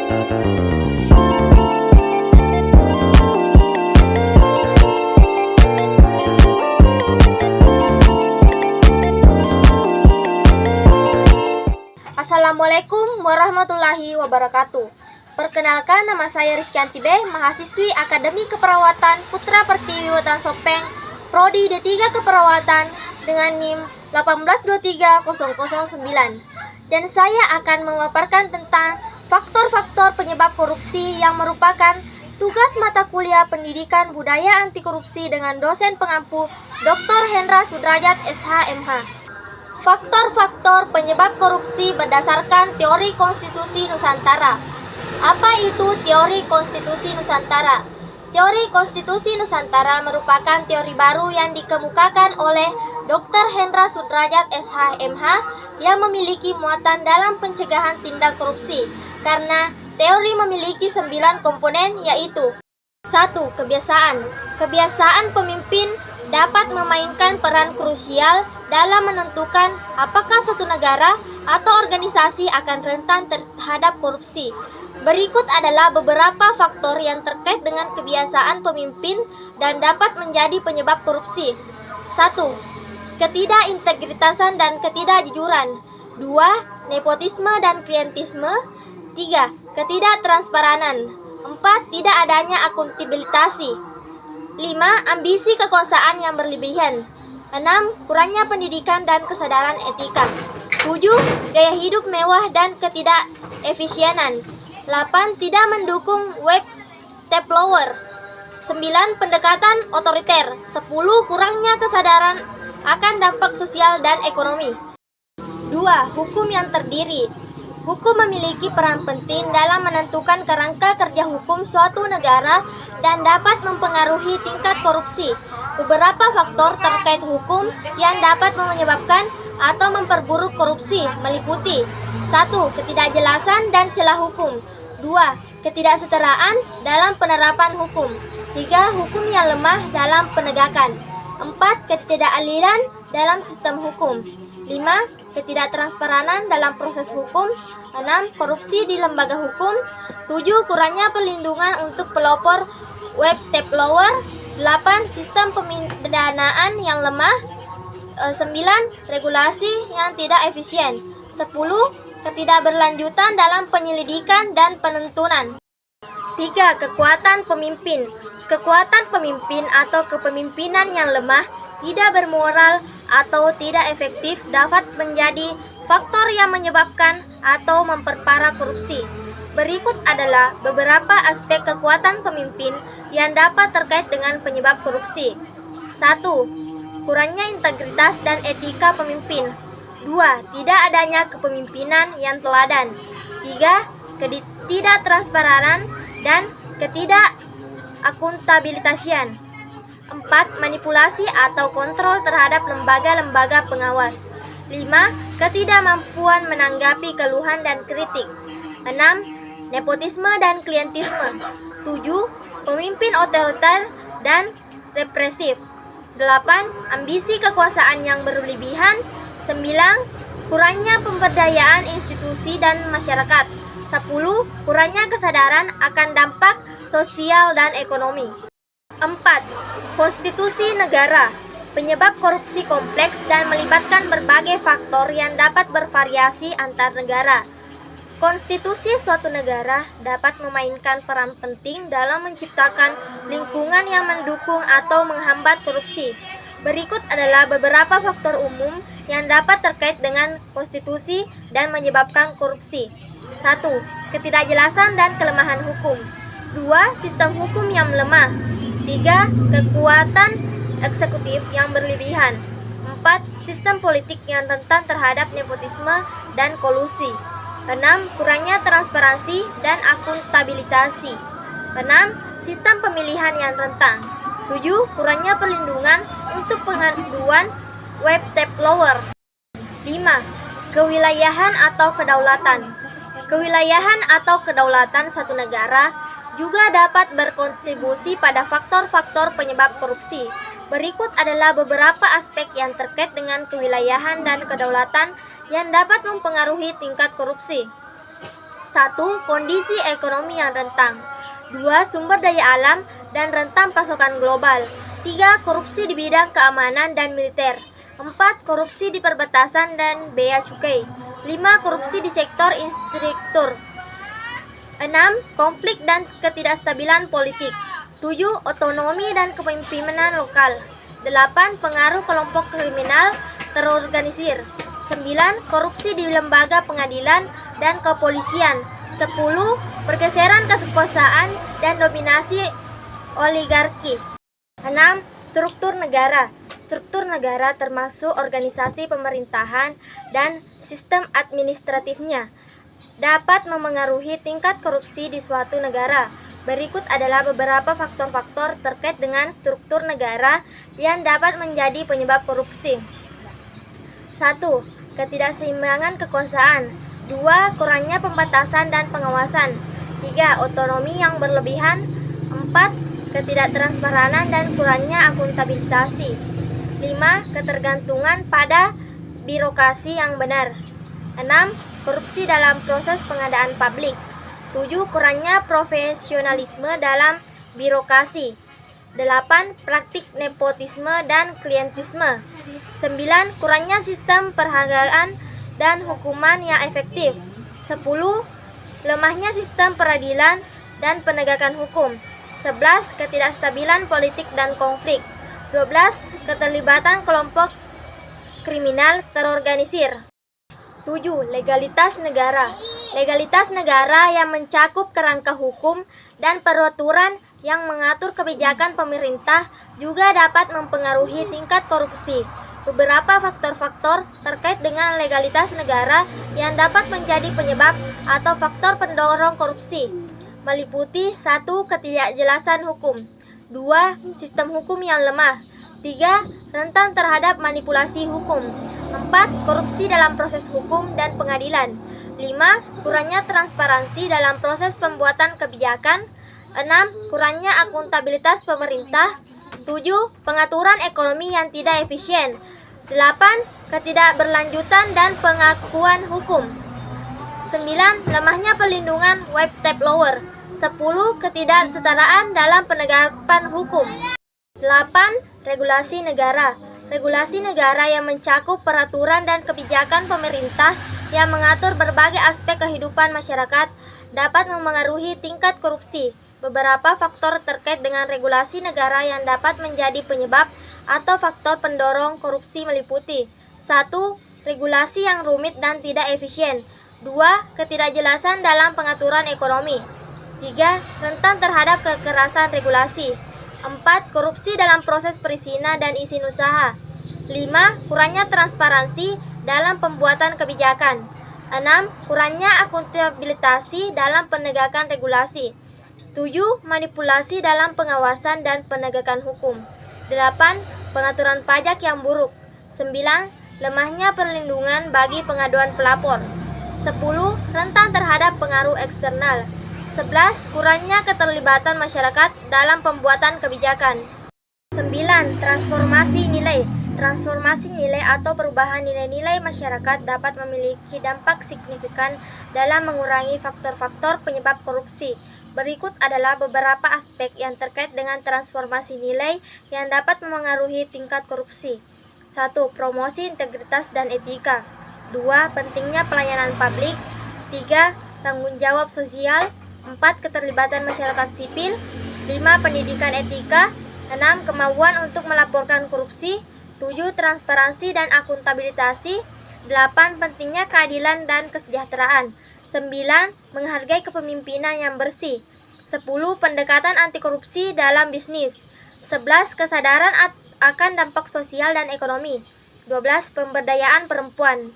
Assalamualaikum warahmatullahi wabarakatuh. Perkenalkan, nama saya Rizkyanti B, mahasiswi Akademi Keperawatan Putra Pertiwi Wetan Sopeng, Prodi D3 Keperawatan dengan NIM 1823009. Dan saya akan memaparkan tentang faktor-faktor penyebab korupsi yang merupakan tugas mata kuliah Pendidikan Budaya Anti Korupsi dengan dosen pengampu Dr. Hendra Sudrajat SH.MH. Faktor-faktor penyebab korupsi berdasarkan teori konstitusi Nusantara. Apa itu teori konstitusi Nusantara? Teori konstitusi Nusantara merupakan teori baru yang dikemukakan oleh Dr. Hendra Sudrajat SH.MH yang memiliki muatan dalam pencegahan tindak korupsi karena teori memiliki 9 komponen, yaitu 1. Kebiasaan. Kebiasaan pemimpin dapat memainkan peran krusial dalam menentukan apakah suatu negara atau organisasi akan rentan terhadap korupsi. Berikut adalah beberapa faktor yang terkait dengan kebiasaan pemimpin dan dapat menjadi penyebab korupsi. 1. Ketidakintegritasan dan ketidakjujuran. 2. Nepotisme dan klientisme. 3. Ketidaktransparan. 4. Tidak adanya akuntabilitasi. 5. Ambisi kekuasaan yang berlebihan. 6. Kurangnya pendidikan dan kesadaran etika. 7. Gaya hidup mewah dan ketidakefisienan. 8. Tidak mendukung web taplower. 9. Pendekatan otoriter. 10. Kurangnya kesadaran akan dampak sosial dan ekonomi. 2. Hukum yang terdiri. Hukum memiliki peran penting dalam menentukan kerangka kerja hukum suatu negara dan dapat mempengaruhi tingkat korupsi. Beberapa faktor terkait hukum yang dapat menyebabkan atau memperburuk korupsi meliputi 1. Ketidakjelasan dan celah hukum. 2. Ketidaksetaraan dalam penerapan hukum. 3. Hukum yang lemah dalam penegakan. 4. Ketidakadilan dalam sistem hukum. 5. Ketidaktransparan dalam proses hukum. 6. Korupsi di lembaga hukum. 7. Kurangnya perlindungan untuk pelopor web taplower. 8. Sistem pemidanaan yang lemah. 9. Regulasi yang tidak efisien. 10. Ketidakberlanjutan dalam penyelidikan dan penuntutan. 3. Kekuatan pemimpin. Kekuatan pemimpin atau kepemimpinan yang lemah, tidak bermoral, atau tidak efektif dapat menjadi faktor yang menyebabkan atau memperparah korupsi. Berikut adalah beberapa aspek kekuatan pemimpin yang dapat terkait dengan penyebab korupsi. 1. Kurangnya integritas dan etika pemimpin. 2. Tidak adanya kepemimpinan yang teladan. 3. Ketidaktransparan dan ketidakakuntabilitasan. 4. Manipulasi atau kontrol terhadap lembaga-lembaga pengawas. 5. Ketidakmampuan menanggapi keluhan dan kritik. 6. Nepotisme dan klientisme. 7. Pemimpin otoriter dan represif. 8. Ambisi kekuasaan yang berlebihan. 9. Kurangnya pemberdayaan institusi dan masyarakat. 10. Kurangnya kesadaran akan dampak sosial dan ekonomi. 4. Konstitusi negara. Penyebab korupsi kompleks dan melibatkan berbagai faktor yang dapat bervariasi antar negara. Konstitusi suatu negara dapat memainkan peran penting dalam menciptakan lingkungan yang mendukung atau menghambat korupsi. Berikut adalah beberapa faktor umum yang dapat terkait dengan konstitusi dan menyebabkan korupsi. 1. Ketidakjelasan dan kelemahan hukum. 2. Sistem hukum yang lemah. 3. Kekuatan eksekutif yang berlebihan. 4. Sistem politik yang rentan terhadap nepotisme dan kolusi. 6. Kurangnya transparansi dan akuntabilitasi. 6. Sistem pemilihan yang rentan. 7. Kurangnya perlindungan untuk pengaduan web taplower. 5. Kewilayahan atau kedaulatan. Kewilayahan atau kedaulatan satu negara juga dapat berkontribusi pada faktor-faktor penyebab korupsi. Berikut adalah beberapa aspek yang terkait dengan kewilayahan dan kedaulatan yang dapat mempengaruhi tingkat korupsi. 1. 1. Kondisi ekonomi yang rentang. 2. Sumber daya alam dan rentan pasokan global. 3. Korupsi di bidang keamanan dan militer. 4. Korupsi di perbatasan dan bea cukai. 5. Korupsi di sektor infrastruktur. 6. Konflik dan ketidakstabilan politik. 7. Otonomi dan kepemimpinan lokal. 8. Pengaruh kelompok kriminal terorganisir. 9. Korupsi di lembaga pengadilan dan kepolisian. 10. Pergeseran kekuasaan dan dominasi oligarki. 6. Struktur negara. Struktur negara termasuk organisasi pemerintahan dan sistem administratifnya dapat memengaruhi tingkat korupsi di suatu negara. Berikut adalah beberapa faktor-faktor terkait dengan struktur negara yang dapat menjadi penyebab korupsi. 1. Ketidakseimbangan kekuasaan. 2. Kurangnya pembatasan dan pengawasan. 3. Otonomi yang berlebihan. 4. Ketidaktransparan dan kurangnya akuntabilitasi. 5. Ketergantungan pada birokrasi yang benar. 6. Korupsi dalam proses pengadaan publik. 7. Kurangnya profesionalisme dalam birokrasi. 8. Praktik nepotisme dan klientisme. 9. Kurangnya sistem penghargaan dan hukuman yang efektif. 10. Lemahnya sistem peradilan dan penegakan hukum. 11. Ketidakstabilan politik dan konflik. 12. Keterlibatan kelompok kriminal terorganisir. 7. Legalitas negara. Legalitas negara yang mencakup kerangka hukum dan peraturan yang mengatur kebijakan pemerintah juga dapat mempengaruhi tingkat korupsi. Beberapa faktor-faktor terkait dengan legalitas negara yang dapat menjadi penyebab atau faktor pendorong korupsi meliputi 1. Ketidakjelasan hukum. 2. Sistem hukum yang lemah. 3. Rentan terhadap manipulasi hukum. 4. Korupsi dalam proses hukum dan pengadilan. 5. Kurangnya transparansi dalam proses pembuatan kebijakan. 6. Kurangnya akuntabilitas pemerintah. 7. Pengaturan ekonomi yang tidak efisien. 8. Ketidakberlanjutan dan pengakuan hukum. 9. Lemahnya perlindungan whistleblower. 10. Ketidaksetaraan dalam penegakan hukum. 8. Regulasi negara. Regulasi negara yang mencakup peraturan dan kebijakan pemerintah yang mengatur berbagai aspek kehidupan masyarakat dapat memengaruhi tingkat korupsi. Beberapa faktor terkait dengan regulasi negara yang dapat menjadi penyebab atau faktor pendorong korupsi meliputi 1. Regulasi yang rumit dan tidak efisien. 2. Ketidakjelasan dalam pengaturan ekonomi. 3. Rentan terhadap kekerasan regulasi. 4. Korupsi dalam proses perizinan dan izin usaha. 5. Kurangnya transparansi dalam pembuatan kebijakan. 6. Kurangnya akuntabilitasi dalam penegakan regulasi. 7. Manipulasi dalam pengawasan dan penegakan hukum. 8. Pengaturan pajak yang buruk. 9. Lemahnya perlindungan bagi pengaduan pelapor. 10. Rentan terhadap pengaruh eksternal. 11. Kurangnya keterlibatan masyarakat dalam pembuatan kebijakan. 9. Transformasi nilai. Transformasi nilai atau perubahan nilai-nilai masyarakat dapat memiliki dampak signifikan dalam mengurangi faktor-faktor penyebab korupsi. Berikut adalah beberapa aspek yang terkait dengan transformasi nilai yang dapat memengaruhi tingkat korupsi. 1. Promosi integritas dan etika. 2. Pentingnya pelayanan publik. 3. Tanggung jawab sosial. 4. Keterlibatan masyarakat sipil. 5. Pendidikan etika. 6. Kemauan untuk melaporkan korupsi. 7. Transparansi dan akuntabilitasi. 8. Pentingnya keadilan dan kesejahteraan. 9. Menghargai kepemimpinan yang bersih. 10. Pendekatan anti korupsi dalam bisnis. 11. Kesadaran akan dampak sosial dan ekonomi. 12. Pemberdayaan perempuan.